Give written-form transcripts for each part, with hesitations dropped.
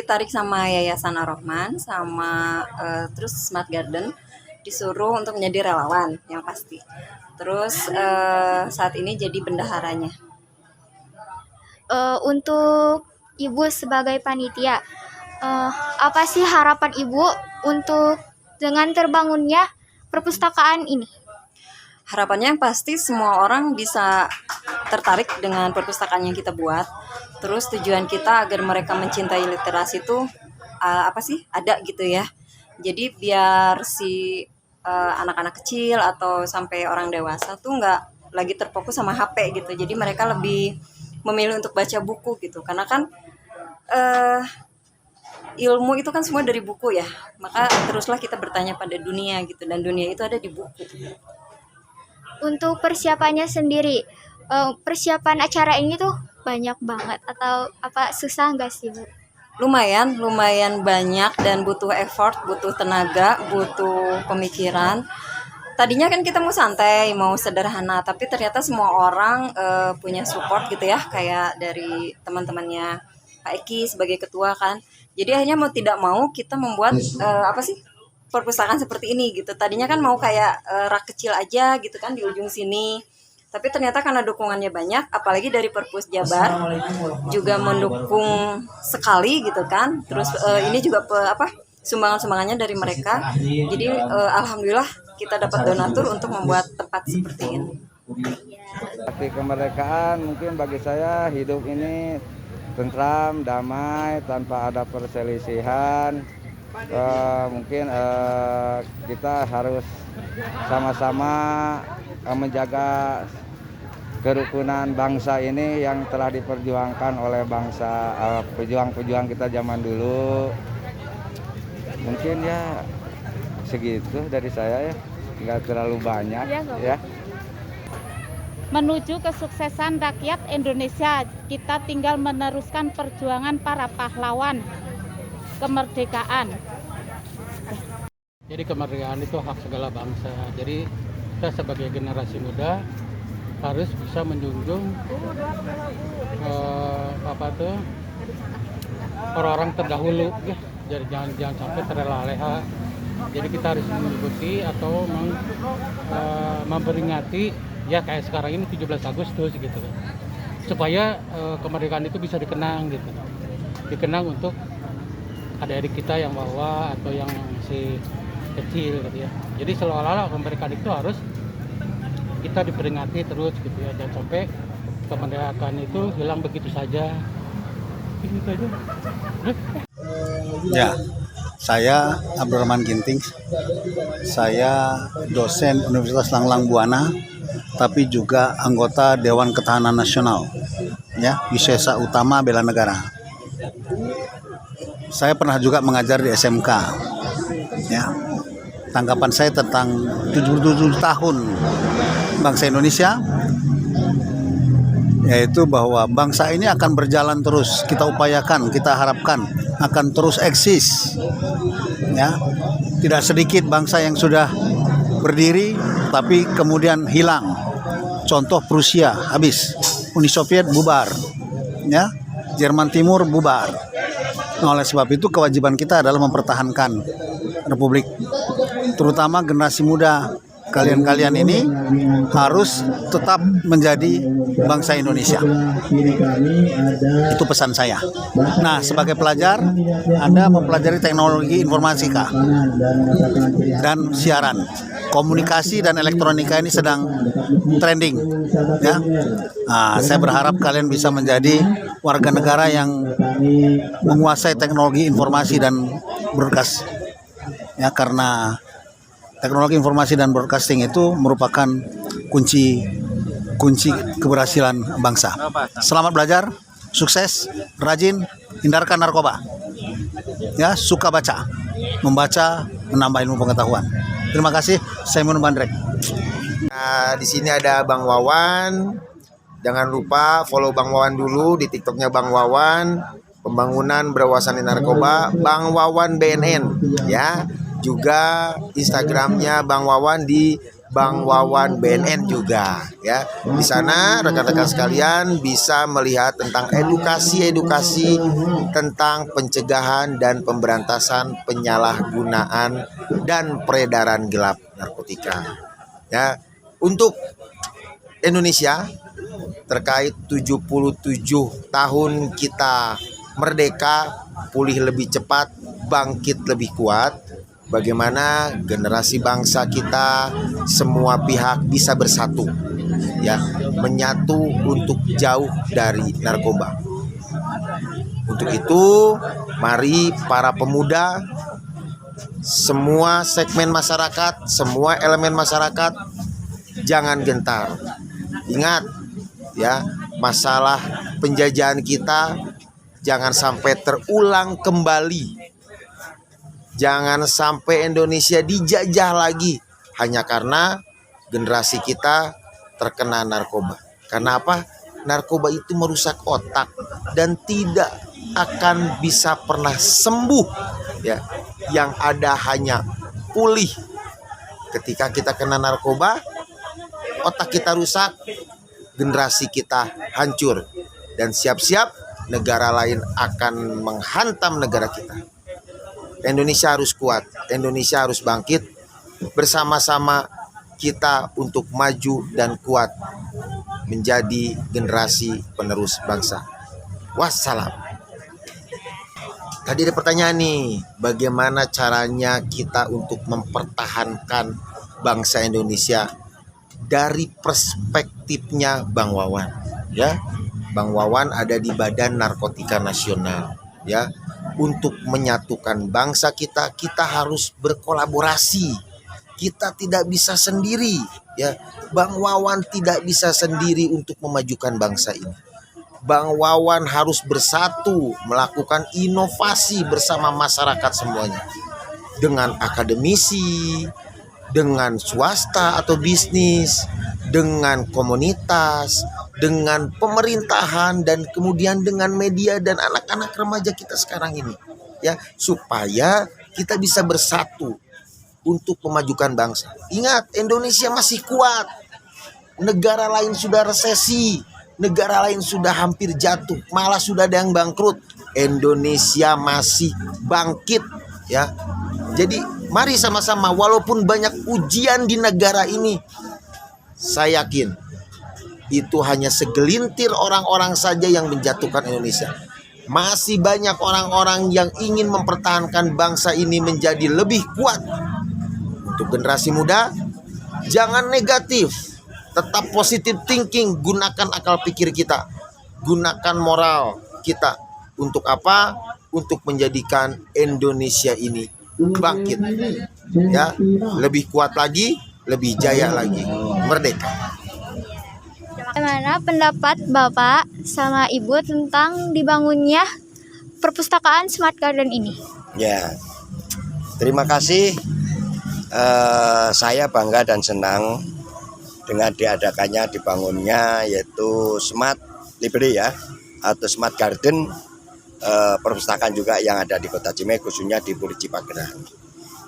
ditarik sama Yayasan Ar-Rahman sama terus Smart Garden, disuruh untuk menjadi relawan yang pasti. Terus saat ini jadi bendaharanya. Untuk Ibu sebagai panitia, apa sih harapan Ibu untuk dengan terbangunnya perpustakaan ini? Harapannya yang pasti semua orang bisa tertarik dengan perpustakaan yang kita buat. Terus tujuan kita agar mereka mencintai literasi itu ada gitu ya. Jadi biar si anak-anak kecil atau sampai orang dewasa tuh nggak lagi terfokus sama HP gitu. Jadi mereka lebih memilih untuk baca buku gitu. Karena kan ilmu itu kan semua dari buku ya. Maka teruslah kita bertanya pada dunia gitu. Dan dunia itu ada di buku. Untuk persiapannya sendiri, persiapan acara ini tuh banyak banget atau apa susah nggak sih Bu? Lumayan banyak dan butuh effort, butuh tenaga, butuh pemikiran. Tadinya kan kita mau santai, mau sederhana, tapi ternyata semua orang punya support gitu ya, kayak dari teman-temannya Pak Eki sebagai ketua kan. Jadi akhirnya mau tidak mau kita membuat perpustakaan seperti ini gitu. Tadinya kan mau kayak rak kecil aja gitu kan di ujung sini. Tapi ternyata karena dukungannya banyak, apalagi dari Perpus Jabar juga mendukung sekali gitu kan. Terus ini juga sumbangan-sumbangannya dari mereka. Jadi alhamdulillah kita dapat donatur untuk membuat tempat seperti ini. Arti kemerdekaan mungkin bagi saya hidup ini tentram, damai, tanpa ada perselisihan. Mungkin kita harus sama-sama menjaga kerukunan bangsa ini yang telah diperjuangkan oleh bangsa pejuang-pejuang kita zaman dulu. Mungkin ya segitu dari saya ya, nggak terlalu banyak ya. Menuju kesuksesan rakyat Indonesia, kita tinggal meneruskan perjuangan para pahlawan kemerdekaan. Jadi kemerdekaan itu hak segala bangsa. Jadi kita sebagai generasi muda harus bisa menjunjung orang-orang terdahulu ya. Jadi jangan sampai terlaleha. Jadi kita harus mengikuti atau memperingati ya kayak sekarang ini 17 Agustus gitu kan. Supaya kemerdekaan itu bisa dikenang gitu. Dikenang untuk adik-adik kita yang bawah atau yang masih kecil gitu ya. Jadi seolah-olah kemerdekaan itu harus kita diperingati terus gitu ya, jangan sampai kemerdekaan itu hilang begitu saja. Gitu aja. Ya, saya Abdurrahman Ginting. Saya dosen Universitas Langlang Buana, tapi juga anggota Dewan Ketahanan Nasional. Ya, Wisesa Utama Bela Negara. Saya pernah juga mengajar di SMK. Ya. Tanggapan saya tentang 77 tahun bangsa Indonesia, yaitu bahwa bangsa ini akan berjalan terus. Kita upayakan, kita harapkan akan terus eksis. Ya. Tidak sedikit bangsa yang sudah berdiri tapi kemudian hilang. Contoh Prusia habis, Uni Soviet bubar. Ya. Jerman Timur bubar. Nah, oleh sebab itu kewajiban kita adalah mempertahankan Republik, terutama generasi muda. Kalian ini harus tetap menjadi bangsa Indonesia. Itu pesan saya. Nah, sebagai pelajar, Anda mempelajari teknologi informatika dan siaran. Komunikasi dan elektronika ini sedang trending. Ya. Nah, saya berharap kalian bisa menjadi warga negara yang menguasai teknologi informasi dan broadcast. Ya, karena teknologi informasi dan broadcasting itu merupakan kunci keberhasilan bangsa. Selamat belajar, sukses, rajin, hindarkan narkoba. Ya, suka baca, membaca menambah ilmu pengetahuan. Terima kasih, saya Mun Bandrek. Nah, di sini ada Bang Wawan. Jangan lupa follow Bang Wawan dulu di TikToknya Bang Wawan. Pembangunan berwawasan di narkoba, Bang Wawan BNN ya. Juga Instagramnya Bang Wawan di Bang Wawan BNN juga ya. Di sana rekan-rekan sekalian bisa melihat tentang edukasi tentang pencegahan dan pemberantasan penyalahgunaan dan peredaran gelap narkotika. Ya, untuk Indonesia terkait 77 tahun kita merdeka, pulih lebih cepat, bangkit lebih kuat. Bagaimana generasi bangsa kita, semua pihak bisa bersatu, ya, menyatu untuk jauh dari narkoba. Untuk itu, mari para pemuda, semua segmen masyarakat, semua elemen masyarakat, jangan gentar. Ingat, ya, masalah penjajahan kita jangan sampai terulang kembali. Jangan sampai Indonesia dijajah lagi hanya karena generasi kita terkena narkoba. Karena apa? Narkoba itu merusak otak dan tidak akan bisa pernah sembuh. Ya, yang ada hanya pulih. Ketika kita kena narkoba, otak kita rusak, generasi kita hancur, dan siap-siap negara lain akan menghantam negara kita. Indonesia harus kuat, Indonesia harus bangkit, bersama-sama kita untuk maju dan kuat menjadi generasi penerus bangsa. Wassalam. Tadi ada pertanyaan nih, bagaimana caranya kita untuk mempertahankan bangsa Indonesia dari perspektifnya Bang Wawan, ya. Bang Wawan ada di Badan Narkotika Nasional, ya. Untuk menyatukan bangsa kita harus berkolaborasi. Kita tidak bisa sendiri, ya. Bang Wawan tidak bisa sendiri untuk memajukan bangsa ini. Bang Wawan harus bersatu melakukan inovasi bersama masyarakat semuanya. Dengan akademisi, dengan swasta atau bisnis, dengan komunitas, dengan pemerintahan, dan kemudian dengan media dan anak-anak remaja kita sekarang ini, ya, supaya kita bisa bersatu untuk memajukan bangsa. Ingat, Indonesia masih kuat. Negara lain sudah resesi, negara lain sudah hampir jatuh, malah sudah ada yang bangkrut. Indonesia masih bangkit, ya. Jadi mari sama-sama, walaupun banyak ujian di negara ini, saya yakin itu hanya segelintir orang-orang saja yang menjatuhkan Indonesia. Masih banyak orang-orang yang ingin mempertahankan bangsa ini menjadi lebih kuat. Untuk generasi muda, jangan negatif, tetap positive thinking, gunakan akal pikir kita, gunakan moral kita. Untuk apa? Untuk menjadikan Indonesia ini bangkit, ya, lebih kuat lagi, lebih jaya lagi, merdeka. Bagaimana pendapat Bapak sama Ibu tentang dibangunnya perpustakaan Smart Garden ini? Ya, terima kasih. Saya bangga dan senang dengan diadakannya, dibangunnya, yaitu Smart Library, ya, atau Smart Garden, perpustakaan juga yang ada di Kota Cimahi, khususnya di Puri Cipageran.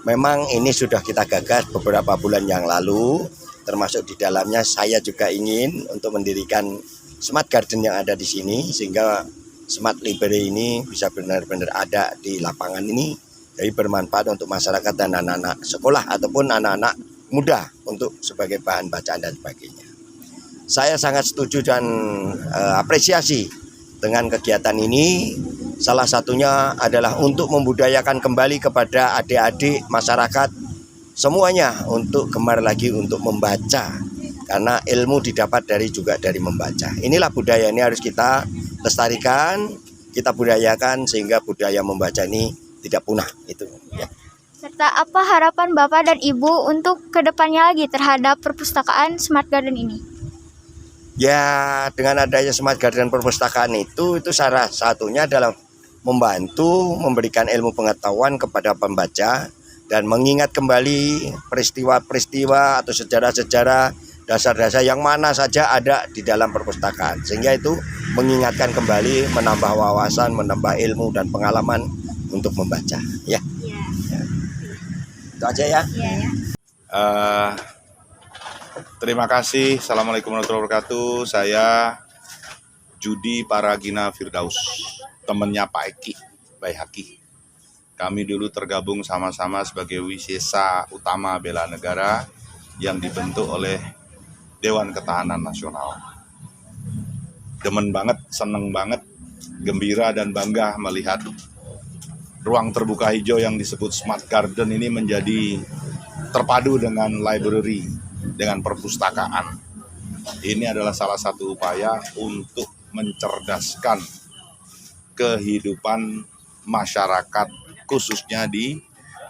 Memang ini sudah kita gagas beberapa bulan yang lalu. Termasuk di dalamnya saya juga ingin untuk mendirikan Smart Garden yang ada di sini, sehingga Smart Library ini bisa benar-benar ada di lapangan ini, jadi bermanfaat untuk masyarakat dan anak-anak sekolah ataupun anak-anak muda untuk sebagai bahan bacaan dan sebagainya. Saya sangat setuju dan apresiasi dengan kegiatan ini. Salah satunya adalah untuk membudayakan kembali kepada adik-adik masyarakat semuanya untuk gemar lagi untuk membaca, karena ilmu didapat juga dari membaca. Inilah budaya, ini harus kita lestarikan, kita budayakan sehingga budaya membaca ini tidak punah. Itu, ya. Serta apa harapan Bapak dan Ibu untuk kedepannya lagi terhadap perpustakaan Smart Garden ini? Ya, dengan adanya Smart Garden perpustakaan itu salah satunya adalah membantu memberikan ilmu pengetahuan kepada pembaca dan mengingat kembali peristiwa-peristiwa atau sejarah-sejarah, dasar-dasar yang mana saja ada di dalam perpustakaan, sehingga itu mengingatkan kembali, menambah wawasan, menambah ilmu dan pengalaman untuk membaca, ya. Itu aja, ya. Terima kasih. Assalamualaikum warahmatullahi wabarakatuh. Saya Judi Paragina Firdaus, temannya Pak Eki Baihaqi. Kami dulu tergabung sama-sama sebagai Wisesa Utama Bela Negara yang dibentuk oleh Dewan Ketahanan Nasional. Demen banget, seneng banget, gembira dan bangga melihat ruang terbuka hijau yang disebut Smart Garden ini menjadi terpadu dengan library, dengan perpustakaan. Ini adalah salah satu upaya untuk mencerdaskan kehidupan masyarakat khususnya di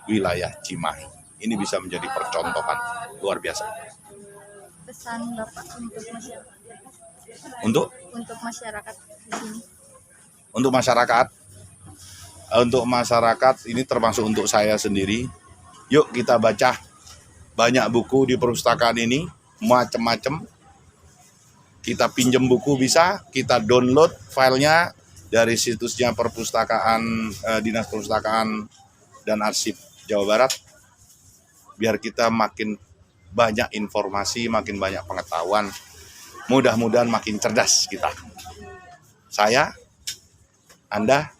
wilayah Cimahi. Ini bisa menjadi percontohan luar biasa. Pesan Bapak untuk masyarakat. Untuk Masyarakat di sini. Untuk masyarakat ini termasuk untuk saya sendiri. Yuk kita baca banyak buku di perpustakaan ini, macam-macam. Kita pinjam buku bisa, kita download filenya dari situsnya perpustakaan, Dinas Perpustakaan dan Arsip Jawa Barat. Biar kita makin banyak informasi, makin banyak pengetahuan. Mudah-mudahan makin cerdas kita. Saya, Anda,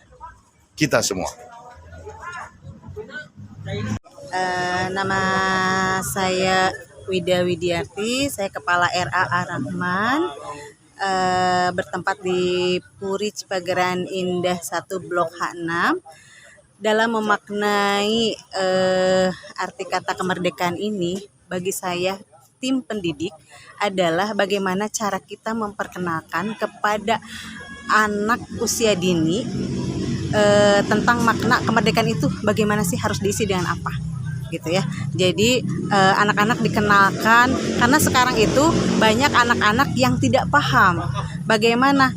kita semua. Nama saya Wida Widiarti, saya Kepala RA Ar-Rahman, bertempat di Puri Cipageran Indah 1 Blok H6. Dalam memaknai arti kata kemerdekaan ini, bagi saya tim pendidik adalah bagaimana cara kita memperkenalkan kepada anak usia dini tentang makna kemerdekaan itu, bagaimana sih harus diisi dengan apa gitu ya. Jadi anak-anak dikenalkan, karena sekarang itu banyak anak-anak yang tidak paham bagaimana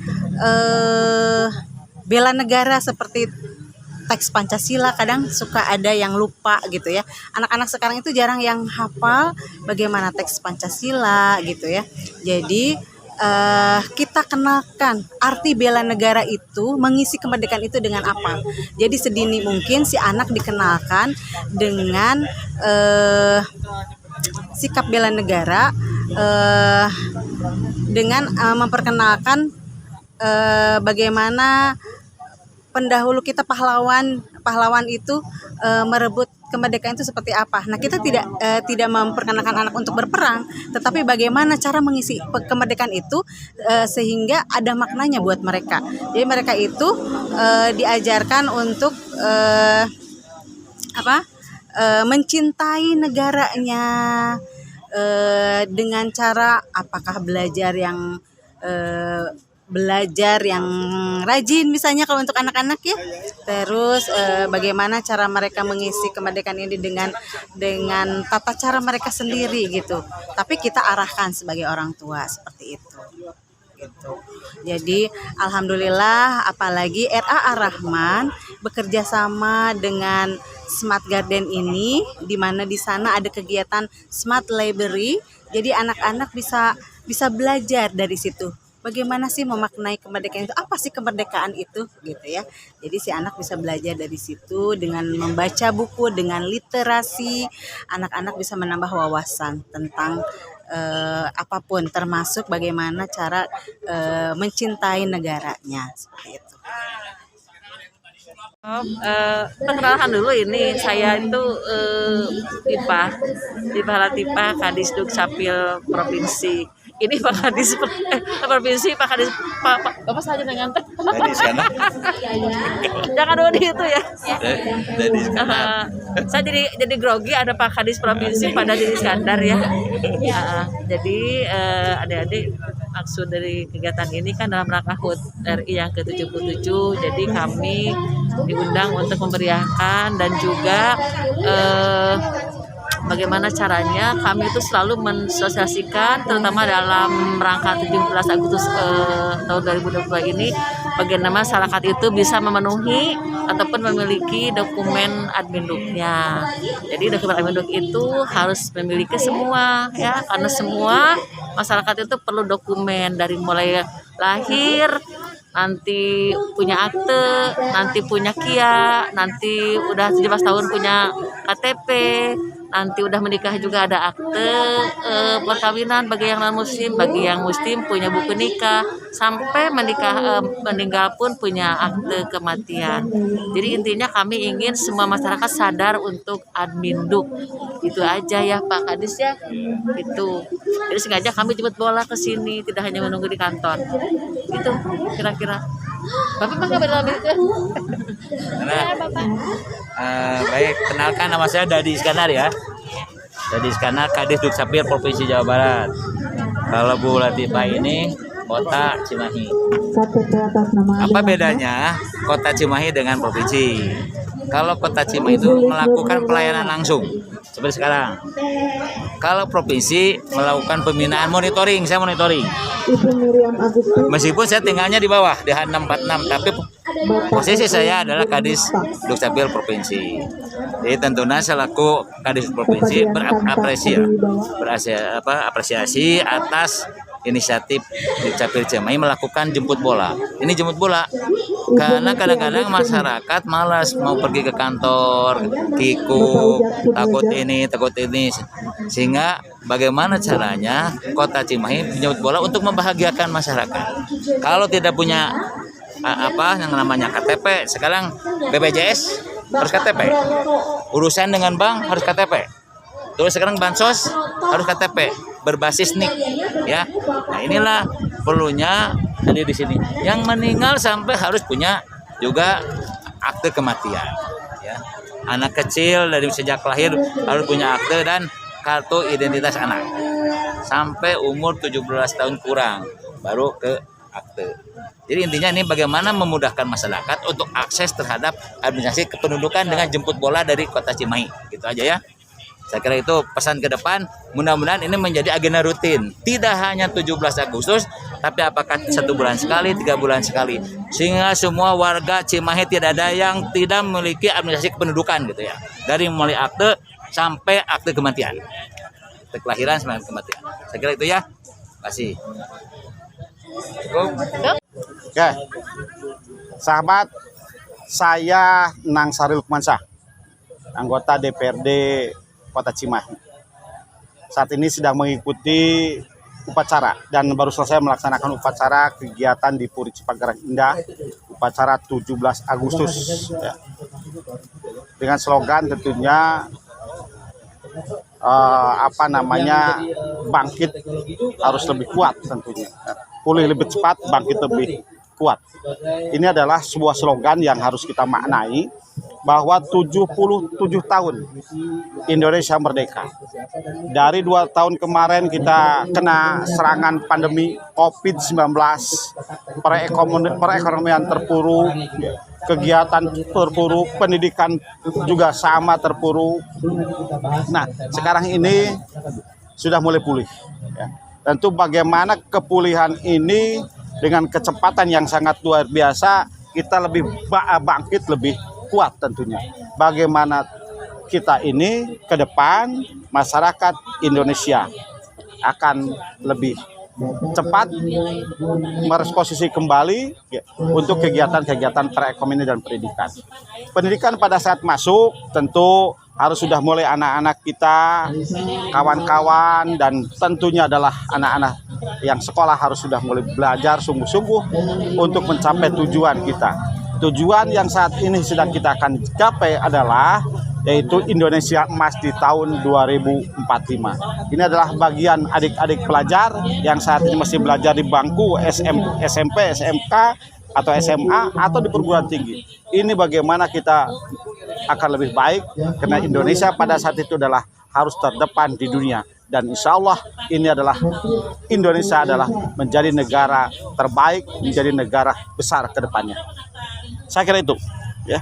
bela negara seperti teks Pancasila, kadang suka ada yang lupa gitu ya. Anak-anak sekarang itu jarang yang hafal bagaimana teks Pancasila gitu ya. Jadi kita kenalkan arti bela negara itu, mengisi kemerdekaan itu dengan apa. Jadi sedini mungkin si anak dikenalkan dengan sikap bela negara, dengan memperkenalkan bagaimana pendahulu kita pahlawan itu merebut kemerdekaan itu seperti apa. Nah, kita tidak memperkenalkan anak untuk berperang, tetapi bagaimana cara mengisi kemerdekaan itu sehingga ada maknanya buat mereka. Jadi mereka itu diajarkan untuk mencintai negaranya dengan cara apakah belajar yang rajin misalnya kalau untuk anak-anak ya. Terus bagaimana cara mereka mengisi kemerdekaan ini dengan tata cara mereka sendiri gitu. Tapi kita arahkan sebagai orang tua seperti itu. Gitu. Jadi alhamdulillah, apalagi RA Ar-Rahman bekerja sama dengan Smart Garden ini, di mana di sana ada kegiatan Smart Library. Jadi anak-anak bisa belajar dari situ. Bagaimana sih memaknai kemerdekaan itu? Apa sih kemerdekaan itu? Gitu ya. Jadi si anak bisa belajar dari situ dengan membaca buku, dengan literasi. Anak-anak bisa menambah wawasan tentang apapun, termasuk bagaimana cara mencintai negaranya. Seperti itu. Perkenalkan dulu, ini saya itu Tipa Latifah, Kadis Dukcapil Provinsi. Ini Pak Kadis Provinsi, Pak Kadis Bapak saja dengan jangan dulu itu ya. Saya jadi grogi, ada Pak Kadis Provinsi pada Didi Iskandar ya. Jadi adik-adik, maksud dari kegiatan ini kan dalam rangka HUT RI yang ke-77. Jadi kami diundang untuk memeriahkan dan juga bagaimana caranya kami itu selalu mensosialisasikan, terutama dalam rangka 17 Agustus tahun 2022 ini, bagaimana masyarakat itu bisa memenuhi ataupun memiliki dokumen adminduknya. Jadi dokumen adminduk itu harus memiliki semua ya, karena semua masyarakat itu perlu dokumen dari mulai lahir, nanti punya akte, nanti punya KIA, nanti udah 17 tahun punya KTP, nanti udah menikah juga ada akte perkawinan bagi yang non muslim, bagi yang muslim punya buku nikah, sampai meninggal pun punya akte kematian. Jadi intinya kami ingin semua masyarakat sadar untuk adminduk. Itu aja ya Pak Kadis ya. Itu. Jadi sengaja kami jemput bola ke sini, tidak hanya menunggu di kantor. Itu kira-kira. Bapak mah nggak berlama itu. Baik, kenalkan nama saya Dadi Iskandar ya. Dadi Iskandar, Kadis Dukcapil Provinsi Jawa Barat. Kalau Bu Latifah ini Kota Cimahi. Apa bedanya Kota Cimahi dengan provinsi? Kalau Kota Cimahi itu melakukan pelayanan langsung seperti sekarang. Kalau provinsi melakukan pembinaan monitoring, saya monitoring. Meskipun saya tinggalnya di bawah di H646, tapi posisi saya adalah Kadis Dukcapil Provinsi. Jadi tentunya selaku Kadis Provinsi apresiasi atas inisiatif Dukcapil Cimahi melakukan jemput bola. Ini jemput bola karena kadang-kadang masyarakat malas mau pergi ke kantor, kikuk, takut ini, sehingga bagaimana caranya Kota Cimahi jemput bola untuk membahagiakan masyarakat. Kalau tidak punya yang namanya KTP, sekarang BPJS harus KTP, urusan dengan bank harus KTP. Terus sekarang bansos harus KTP berbasis NIK ya. Nah, inilah perlunya hadir di sini. Yang meninggal sampai harus punya juga akte kematian ya. Anak kecil dari sejak lahir harus punya akte dan kartu identitas anak. Sampai umur 17 tahun kurang baru ke akte. Jadi intinya ini bagaimana memudahkan masyarakat untuk akses terhadap administrasi kependudukan dengan jemput bola dari Kota Cimahi. Gitu aja ya. Saya kira itu pesan ke depan, mudah-mudahan ini menjadi agenda rutin. Tidak hanya 17 Agustus, tapi apakah 1 bulan sekali, 3 bulan sekali. Sehingga semua warga Cimahi tidak ada yang tidak memiliki administrasi kependudukan gitu ya. Dari mulai akte sampai akte kematian. Akte kelahiran sampai kematian. Saya kira itu ya. Terima kasih. Cukup. Oke. Sahabat, saya Nang Saril Kumansyah, anggota DPRD Kota Cimahi. Saat ini sedang mengikuti upacara dan baru selesai melaksanakan upacara kegiatan di Puri Cipagarang Indah, upacara 17 Agustus ya. Dengan slogan tentunya bangkit harus lebih kuat tentunya. Pulih lebih cepat, bangkit lebih kuat. Ini adalah sebuah slogan yang harus kita maknai bahwa 77 tahun Indonesia merdeka. Dari 2 tahun kemarin kita kena serangan pandemi COVID-19, perekonomian terpuruk, kegiatan terpuruk, pendidikan juga sama terpuruk. Nah, sekarang ini sudah mulai pulih. Ya. Tentu bagaimana kepulihan ini dengan kecepatan yang sangat luar biasa, kita lebih bangkit, lebih kuat tentunya. Bagaimana kita ini ke depan masyarakat Indonesia akan lebih cepat mereposisi kembali ya, untuk kegiatan-kegiatan perekonomian dan pendidikan. Pendidikan pada saat masuk tentu harus sudah mulai anak-anak kita, kawan-kawan, dan tentunya adalah anak-anak yang sekolah harus sudah mulai belajar sungguh-sungguh untuk mencapai tujuan kita. Tujuan yang saat ini sedang kita akan capai adalah yaitu Indonesia Emas di tahun 2045. Ini adalah bagian adik-adik pelajar yang saat ini masih belajar di bangku SMP, SMK, atau SMA, atau di perguruan tinggi. Ini bagaimana kita akan lebih baik, karena Indonesia pada saat itu adalah harus terdepan di dunia. Dan insya Allah ini adalah Indonesia adalah menjadi negara terbaik, menjadi negara besar ke depannya. Saya kira itu ya.